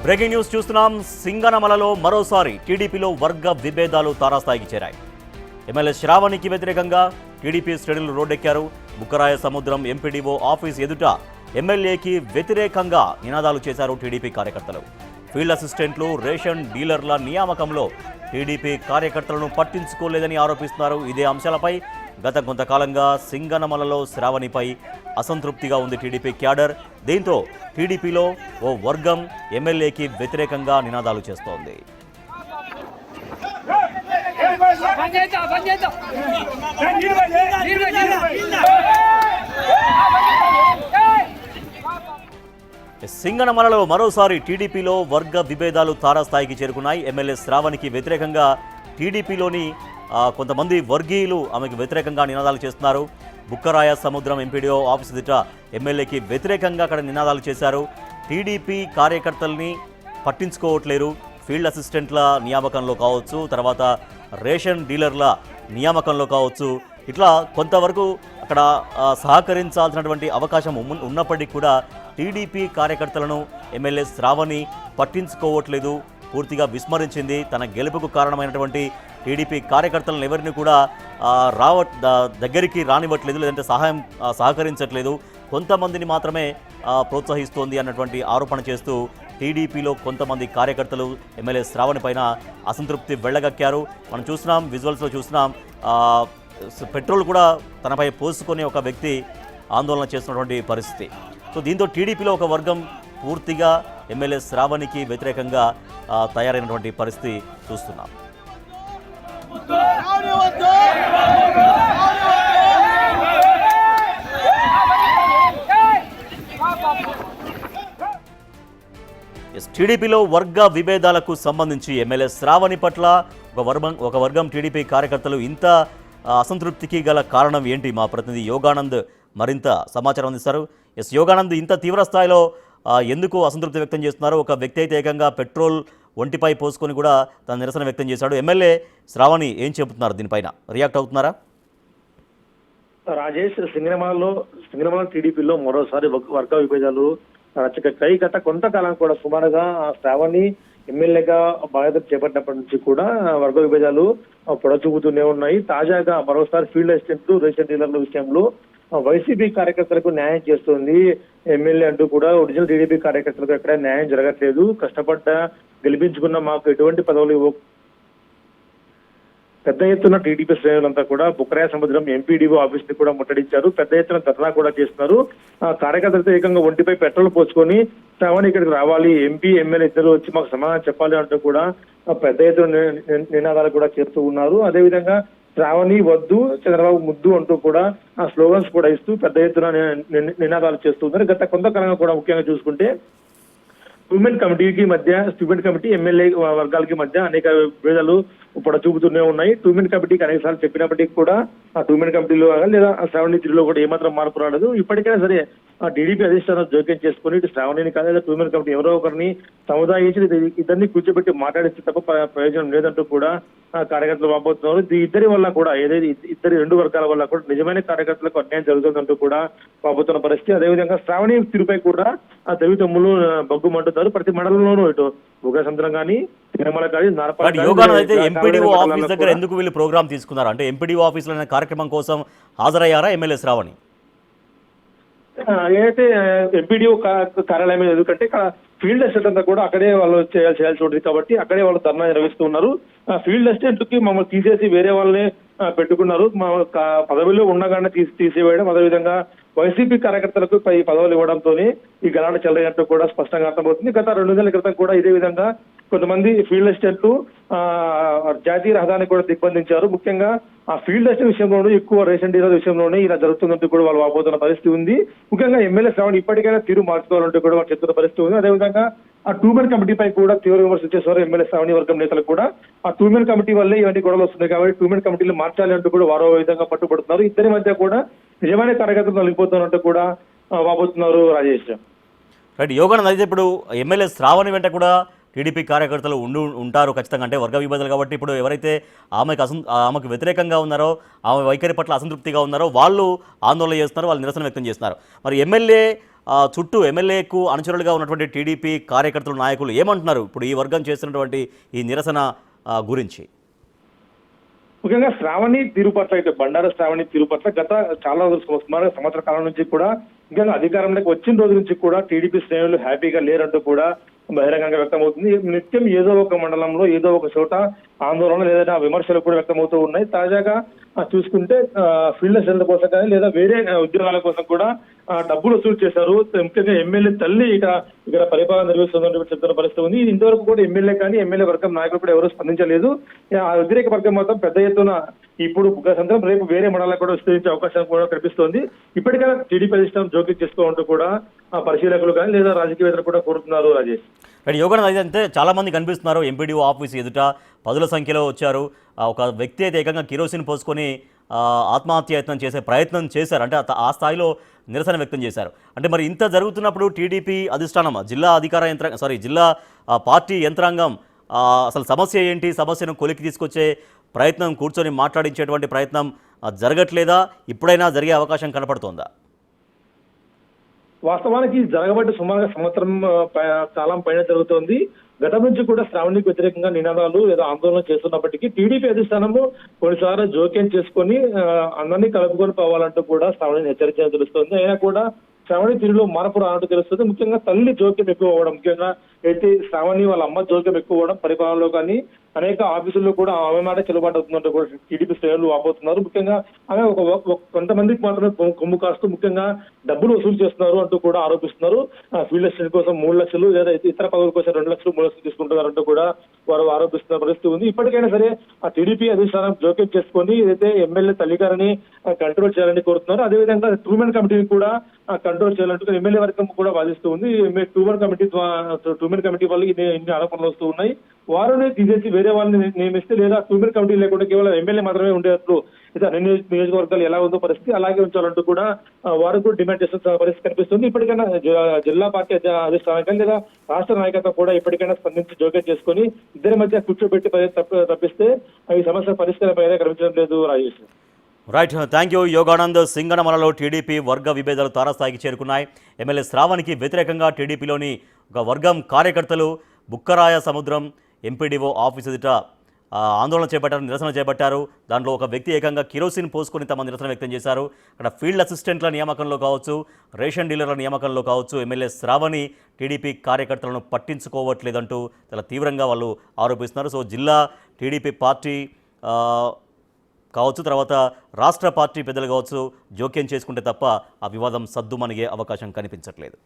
Breaking news చూస్తున్నాం. సింగనమలలో మరోసారి టీడీపీలో వర్గ విభేదాలు తారాస్థాయికి చేరాయి. ఎమ్మెల్యే శ్రావణికి వ్యతిరేకంగా టీడీపీ శ్రేణులు రోడ్డెక్కారు. బుక్కరాయ సముద్రం ఎంపీడీఓ ఆఫీస్ ఎదుట ఎమ్మెల్యేకి వ్యతిరేకంగా నినాదాలు చేశారు టీడీపీ కార్యకర్తలు. ఫీల్డ్ అసిస్టెంట్లు, రేషన్ డీలర్ల నియామకంలో టీడీపీ కార్యకర్తలను పట్టించుకోలేదని ఆరోపిస్తున్నారు. ఇదే అంశాలపై గత కొంతకాలంగా సింగనమలలో శ్రావణిపై అసంతృప్తిగా ఉంది టీడీపీ క్యాడర్. దీంతో టీడీపీలో ఓ వర్గం ఎమ్మెల్యేకి వ్యతిరేకంగా నినాదాలు చేస్తోంది. సింగనమలలో మరోసారి టీడీపీలో వర్గ విభేదాలు తారాస్థాయికి చేరుకున్నాయి. ఎమ్మెల్యే శ్రావణికి వ్యతిరేకంగా టీడీపీలోని కొంతమంది వర్గీయులు ఆమెకు వ్యతిరేకంగా నినాదాలు చేస్తున్నారు. బుక్కరాయ సముద్రం ఎంపీడీఓ ఆఫీస్ ఎదుట ఎమ్మెల్యేకి వ్యతిరేకంగా అక్కడ నినాదాలు చేశారు. టీడీపీ కార్యకర్తల్ని పట్టించుకోవట్లేరు. ఫీల్డ్ అసిస్టెంట్ల నియామకంలో కావచ్చు, తర్వాత రేషన్ డీలర్ల నియామకంలో కావచ్చు, ఇట్లా కొంతవరకు అక్కడ సహకరించాల్సినటువంటి అవకాశం ఉన్నప్పటికీ కూడా టీడీపీ కార్యకర్తలను ఎమ్మెల్యే శ్రావణి పట్టించుకోవట్లేదు, పూర్తిగా విస్మరించింది. తన గెలుపుకు కారణమైనటువంటి టీడీపీ కార్యకర్తలను ఎవరిని కూడా దగ్గరికి రానివ్వట్లేదు, లేదంటే సహకరించట్లేదు, కొంతమందిని మాత్రమే ప్రోత్సహిస్తోంది అన్నటువంటి ఆరోపణ చేస్తూ టీడీపీలో కొంతమంది కార్యకర్తలు ఎమ్మెల్యే శ్రావణి పైన అసంతృప్తి వెళ్ళగక్కారు. మనం చూస్తున్నాం, విజువల్స్లో చూస్తున్నాం, పెట్రోల్ కూడా తనపై పోసుకొని ఒక వ్యక్తి ఆందోళన చేస్తున్నటువంటి పరిస్థితి. సో దీంతో టీడీపీలో ఒక వర్గం పూర్తిగా ఎమ్మెల్యే శ్రావణికి వ్యతిరేకంగా తయారైనటువంటి పరిస్థితి చూస్తున్నాం. టీడీపీలో వర్గ విభేదాలకు సంబంధించి ఎమ్మెల్యే శ్రావణి పట్ల ఒక వర్గం టీడీపీ కార్యకర్తలు ఇంత అసంతృప్తికి గల కారణం ఏంటి? మా ప్రతినిధి యోగానంద్ మరింత సమాచారం అందిస్తారు. యోగానంద్, ఇంత తీవ్ర స్థాయిలో ఎందుకు అసంతృప్తి వ్యక్తం చేస్తున్నారు? ఒక వ్యక్తి అయితే ఏకంగా పెట్రోల్ ఒంటిపై పోసుకొని కూడా తన నిరసన వ్యక్తం చేశాడు. ఎమ్మెల్యే శ్రావణి ఏం చెబుతున్నారు? దీనిపైన రియాక్ట్ అవుతున్నారా? రాజేష్, సింగనమల టీడీపీలో మరోసారి వర్గ విభేదాలు రచ్చకెక్కాయి. గత కొంతకాలం కూడా సుమారుగా శ్రావణి ఎమ్మెల్యేగా బాధ్యత చేపట్టినప్పటి నుంచి కూడా వర్గ విభేదాలు పొడచూపుతూనే ఉన్నాయి. తాజాగా మరోసారి ఫీల్డ్ అసిస్టెంట్లు, రేషన్ డీలర్ల విషయంలో వైసీపీ కార్యకర్తలకు న్యాయం చేస్తుంది ఎమ్మెల్యే అంటూ కూడా ఒరిజినల్ టీడీపీ కార్యకర్తలకు ఎక్కడ న్యాయం జరగట్లేదు, కష్టపడ్డ గెలిపించుకున్న మాకు ఎటువంటి పదవులు పెద్ద ఎత్తున టీడీపీ శ్రేణులంతా కూడా బుక్కరాయ సముద్రం ఎంపీడీఓ ఆఫీస్ ని కూడా ముట్టడించారు. పెద్ద ఎత్తున ధర్నా కూడా చేస్తున్నారు. కార్యకర్తలతో ఏకంగా ఒంటిపై పెట్రోల్ పోసుకొని శ్రావణి ఇక్కడికి రావాలి, ఎంపీ ఎమ్మెల్యే ఇద్దరు వచ్చి మాకు సమాధానం చెప్పాలి అంటూ కూడా పెద్ద ఎత్తున నినాదాలు కూడా చేస్తూ ఉన్నారు. అదేవిధంగా శ్రావణి వద్దు, చంద్రబాబు ముద్దు అంటూ కూడా స్లోగన్స్ కూడా ఇస్తూ పెద్ద ఎత్తున నినాదాలు చేస్తూ ఉన్నారు. గత కొంతకాలంగా కూడా ముఖ్యంగా చూసుకుంటే ఉమెన్ కమిటీకి మధ్య, స్టూడెంట్ కమిటీ, ఎమ్మెల్యే వర్గాలకి మధ్య అనేక విభేదాలు ఇప్పుడు చూపుతూనే ఉన్నాయి. టూమెన్ కమిటీకి అనేక సార్లు చెప్పినప్పటికీ కూడా ఆ టూమెన్ కమిటీలో లేదా శ్రావణి తీరులో కూడా ఏమాత్రం మార్పు రాలేదు. ఇప్పటికైనా సరే ఆ టీడీపీ అధిష్టానం జోక్యం చేసుకుని ఇటు శ్రావణిని కాదు, లేదా టూమెన్ కమిటీ ఎవరో ఒకరిని సముదాయించి ఇద్దరిని కూర్చోబెట్టి మాట్లాడిస్తే తప్ప ప్రయోజనం లేదంటూ కూడా కార్యకర్తలు వాపోతున్నారు. ఇద్దరి వల్ల కూడా ఏదైతే రెండు వర్గాల వల్ల కూడా నిజమైన కార్యకర్తలకు అన్యాయం జరుగుతుందంటూ కూడా వాపోతున్న పరిస్థితి. అదేవిధంగా శ్రావణి తీరుపై కూడా ఆ తెవి తమ్ములు బొగ్గుమంటున్నారు. ప్రతి మండలంలోనూ ఇటు ఉగాసంద్రం కానీ, తిరుమల కానీ, ఎంపీడీఓ ఆఫీస్ దగ్గర ఎందుకు వీళ్ళు ప్రోగ్రామ్ తీసుకున్నారు? అంటే ఎంపీడీఓ ఆఫీస్ లో కార్యక్రమం కోసం హాజరయ్యారా ఎమ్మెల్యే శ్రావణి? ఏదైతే ఎంపీడీఓ కార్యాలయం మీద, ఎందుకంటే ఇక్కడ ఫీల్డ్ అసిస్టెంట్ అంతా కూడా అక్కడే వాళ్ళు చేయాల్సి ఉంటుంది కాబట్టి అక్కడే వాళ్ళు ధర్నా నిర్వహిస్తూ ఉన్నారు. ఫీల్డ్ అసిస్టెంట్ కి మమ్మల్ని తీసేసి వేరే వాళ్ళని పెట్టుకున్నారు. మా పదవిలో ఉండగానే తీసివేయడం, అదేవిధంగా వైసీపీ కార్యకర్తలకు పై పదవులు ఇవ్వడంతో ఈ గలాట చెలరైనట్టు కూడా స్పష్టంగా అర్థమవుతుంది. గత 2 నెలల క్రితం కూడా ఇదే విధంగా కొంతమంది ఫీల్డ్ అసిస్టెంట్లు జాతీయ రహదారిని కూడా దిగ్బంధించారు. ముఖ్యంగా ఆ ఫీల్డ్ అసిస్టెంట్ విషయంలోనూ, ఎక్కువ రేషన్ డీలర్ విషయంలోనే ఇలా జరుగుతుందంటూ కూడా వాళ్ళు వాపోతున్న పరిస్థితి ఉంది. ముఖ్యంగా ఎమ్మెల్యే శ్రావణి ఇప్పటికైనా తీరు మార్చుకోవాలంటూ కూడా వాళ్ళు చెప్తున్న పరిస్థితి ఉంది. అదేవిధంగా ఆ టూమెన్ కమిటీపై కూడా తీవ్ర విమర్శలు చేసేవారు ఎమ్మెల్యే శ్రావణి వర్గం నేతలు కూడా. ఆ టూమెన్ కమిటీ వల్లే ఇవన్నీ గొడవలు వస్తున్నాయి కాబట్టి టూమెన్ కమిటీలు మార్చాలి అంటూ కూడా వారో విధంగా పట్టుబడుతున్నారు. ఇద్దరి మధ్య కూడా నిజమైన కార్యకర్తలు నలిగిపోతున్నట్టు కూడా వాపోతున్నారు. రాజేష్, రైట్. యోగానంద్, అయితే ఇప్పుడు ఎమ్మెల్యే శ్రావణి వెంట కూడా టీడీపీ కార్యకర్తలు ఉంటారు ఖచ్చితంగా, అంటే వర్గ విభేదాలు కాబట్టి. ఇప్పుడు ఎవరైతే ఆమెకు వ్యతిరేకంగా ఉన్నారో, ఆమె వైఖరి పట్ల అసంతృప్తిగా ఉన్నారో వాళ్ళు ఆందోళన చేస్తున్నారు, వాళ్ళు నిరసన వ్యక్తం చేస్తున్నారు. మరి చుట్టూ ఎమ్మెల్యేకు అనుచరులుగా ఉన్నటువంటి టీడీపీ కార్యకర్తలు, నాయకులు ఏమంటున్నారు ఇప్పుడు ఈ వర్గం చేస్తున్నటువంటి ఈ నిరసన గురించి? ముఖ్యంగా శ్రావణి తీరు పట్ల అయితే బండారు శ్రావణి తీరు పట్ల గత చాలా సుమారు సంవత్సర కాలం నుంచి కూడా, ముఖ్యంగా అధికారంలోకి వచ్చిన రోజు నుంచి కూడా టీడీపీ శ్రేణులు హ్యాపీగా లేరంటూ కూడా బహిరంగంగా వ్యక్తమవుతుంది. నిత్యం ఏదో ఒక మండలంలో ఏదో ఒక చోట ఆందోళన లేదా విమర్శలు కూడా వ్యక్తమవుతూ ఉన్నాయి. తాజాగా చూసుకుంటే ఫీల్డ్ సెల్ కోసం కానీ లేదా వేరే ఉద్యోగాల కోసం కూడా డబ్బులు వసూలు చేశారు. ముఖ్యంగా ఎమ్మెల్యే తల్లి ఇక్కడ పరిపాలన నిర్వహిస్తుందని చెప్తున్న పరిస్థితి ఉంది. ఇంతవరకు కూడా ఎమ్మెల్యే కానీ ఎమ్మెల్యే వర్గం నాయకులు కూడా ఎవరు స్పందించలేదు. ఆ వ్యతిరేక వర్గం మాత్రం పెద్ద ఎత్తున ఇప్పుడు సందర్భం రేపు వేరే మండలాలకు కూడా విస్తరించే అవకాశం కూడా కనిపిస్తోంది. ఇప్పటికైనా టీడీపీ అధిష్టానం జోక్యం చేస్తూ ఉంటూ కూడా పరిశీలకులు కానీ లేదా రాజకీయవేత్తలు కూడా కోరుతున్నారు. రాజేష్, యోగానంద్, అయితే చాలా మంది కనిపిస్తున్నారు ఎంపీడీఓ ఆఫీస్ ఎదుట పదుల సంఖ్యలో వచ్చారు. ఒక వ్యక్తి అయితే ఏకంగా కిరోసిన్ పోసుకొని ఆత్మహత్యాయత్నం చేసే ప్రయత్నం చేశారు, అంటే ఆ స్థాయిలో నిరసన వ్యక్తం చేశారు. అంటే మరి ఇంత జరుగుతున్నప్పుడు టీడీపీ అధిష్టానం, జిల్లా పార్టీ యంత్రాంగం అసలు సమస్య ఏంటి, సమస్యను కొలికి తీసుకొచ్చే ప్రయత్నం, కూర్చొని మాట్లాడించేటువంటి ప్రయత్నం జరగట్లేదా? ఇప్పుడైనా జరిగే అవకాశం కనపడుతోందా? వాస్తవానికి జరగబట్టి సుమారుగా సంవత్సరం కాలం పైన జరుగుతోంది. గతం నుంచి కూడా శ్రావణికి వ్యతిరేకంగా నినాదాలు లేదా ఆందోళన చేస్తున్నప్పటికీ టీడీపీ అధిష్టానము కొన్నిసార్లు జోక్యం చేసుకొని అందరినీ కలుపుకొని పోవాలంటూ కూడా శ్రావణిని హెచ్చరించడం తెలుస్తోంది. అయినా కూడా శ్రావణి తీరులో మార్పు రానట్టు తెలుస్తుంది. ముఖ్యంగా తల్లి జోక్యం ఎక్కువ అవ్వడం, ముఖ్యంగా అయితే శ్రావణి వాళ్ళ అమ్మ జోక్యం ఎక్కువ అవ్వడం, పరిపాలనలో కానీ అనేక ఆఫీసుల్లో కూడా ఆమె మాట చెల్లుబాటు అవుతుందంటూ కూడా టీడీపీ శ్రేణులు వాపోతున్నారు. ముఖ్యంగా ఆమె కొంతమందికి మాత్రమే కొమ్ము కాస్తూ ముఖ్యంగా డబ్బులు వసూలు చేస్తున్నారు అంటూ కూడా ఆరోపిస్తున్నారు. ఫీల్డ్ అసిస్టెంట్ కోసం 3 లక్షలు లేదా ఇతర పదవుల కోసం 2 లక్షలు 3 లక్షలు తీసుకుంటున్నారంటూ కూడా వారు ఆరోపిస్తున్న పరిస్థితి ఉంది. ఇప్పటికైనా సరే ఆ టీడీపీ అధిష్టానం జోక్యం చేసుకొని ఏదైతే ఎమ్మెల్యే తల్లిగారిని కంట్రోల్ చేయాలని కోరుతున్నారు. అదేవిధంగా ట్రూమెన్ కమిటీని కూడా కంట్రోల్ చేయాలంటూ ఎమ్మెల్యే వర్గం కూడా వాదిస్తూ ఉంది. ట్రూమెన్ కమిటీ వల్ల ఇన్ని ఆరోపణలు వస్తూ ఉన్నాయి. వారిని తీసేసి వేరే వాళ్ళని నియమిస్తే లేదా ట్రూమెన్ కమిటీ లేకుండా కేవలం ఎమ్మెల్యే మాత్రమే ఉండేట్లు ఇతర నియోజకవర్గాలు ఎలా ఉందో పరిస్థితి అలాగే ఉంచాలంటూ కూడా వారు కూడా డిమాండ్ చేస్తున్న పరిస్థితి కనిపిస్తుంది. ఇప్పటికైనా జిల్లా పార్టీ అధిష్టానం లేదా రాష్ట్ర నాయకత్వం కూడా ఇప్పటికైనా స్పందించి జోక్యం చేసుకుని ఇద్దరి మధ్య కూర్చోబెట్టి తప్పిస్తే ఈ సమస్య పరిష్కారం అయితే కనిపించడం లేదు. Rajesh, right, thank you Yoganand. సింగనమలలో టీడీపీ వర్గ విభేదాలు తారాస్థాయికి చేరుకున్నాయి. ఎమ్మెల్యే శ్రావణికి వ్యతిరేకంగా టీడీపీలోని ఒక వర్గం కార్యకర్తలు బుక్కరాయ సముద్రం ఎంపీడీఓ ఆఫీస్ ఎదుట ఆందోళన చేపట్టారు, నిరసన చేపట్టారు. దాంట్లో ఒక వ్యక్తి ఏకంగా కిరోసిన్ పోసుకొని తమ నిరసన వ్యక్తం చేశారు. అక్కడ ఫీల్డ్ అసిస్టెంట్ల నియామకంలో కావచ్చు, రేషన్ డీలర్ల నియామకంలో కావచ్చు, ఎమ్మెల్యే శ్రావణి టీడీపీ కార్యకర్తలను పట్టించుకోవట్లేదంటూ చాలా తీవ్రంగా వాళ్ళు ఆరోపిస్తున్నారు. సో జిల్లా టీడీపీ పార్టీ కావచ్చు, తర్వాత రాష్ట్ర పార్టీ పెద్దలు కావచ్చు, జోక్యం చేసుకుంటే తప్ప ఆ వివాదం సద్దుమణిగే అవకాశం కనిపించట్లేదు.